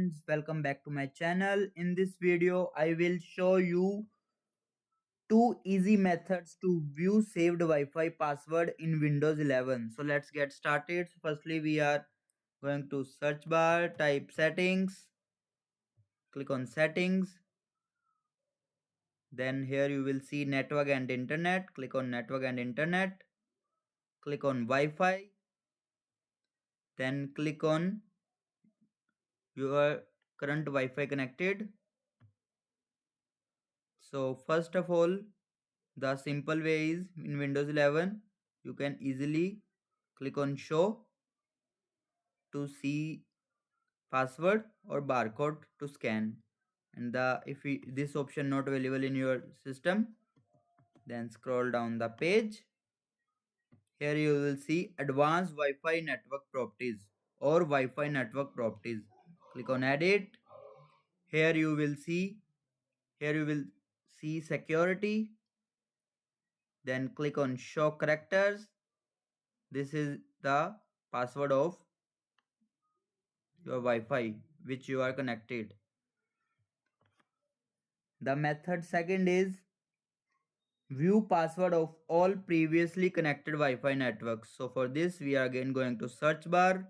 friends, welcome back to my channel. In this video I will show you two easy methods to view saved Wi-Fi password in Windows 11. So let's get started. Firstly, we are going to search bar, type settings, click on settings. Then here you will see network and internet. Click on network and internet. Click on Wi-Fi. Then click on your current Wi-Fi connected. So first of all, the simple way is in Windows 11 you can easily click on show to see password or barcode to scan, and this option not available in your system, then scroll down the page. Here you will see advanced Wi-Fi network properties or Wi-Fi network properties. Click on edit. Here you will see security. Then click on show characters. This is the password of your Wi-Fi which you are connected. The method second is view password of all previously connected Wi-Fi networks. So for this we are again going to search bar,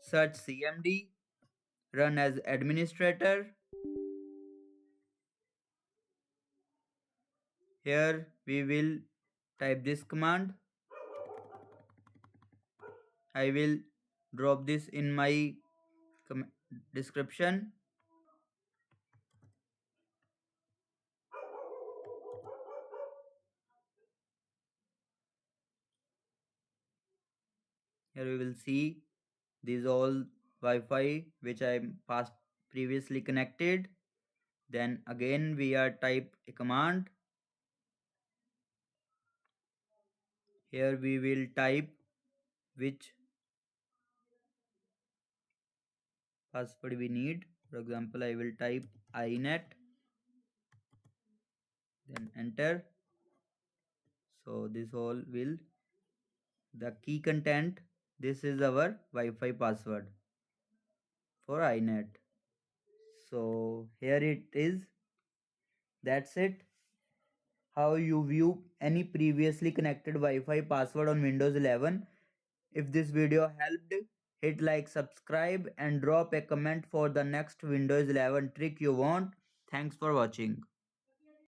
search CMD, run as administrator. Here we will type this command. I will drop this in my description. Here we will see these all Wi-Fi which I passed previously connected. Then again we are type a command. Here we will type which password we need. For example, I will type inet, then enter. So this all will the key content. This is our Wi-Fi password for inet. So here it is. That's it. How you view any previously connected Wi-Fi password on Windows 11. If this video helped, hit like, subscribe and drop a comment for the next Windows 11 trick you want. Thanks for watching.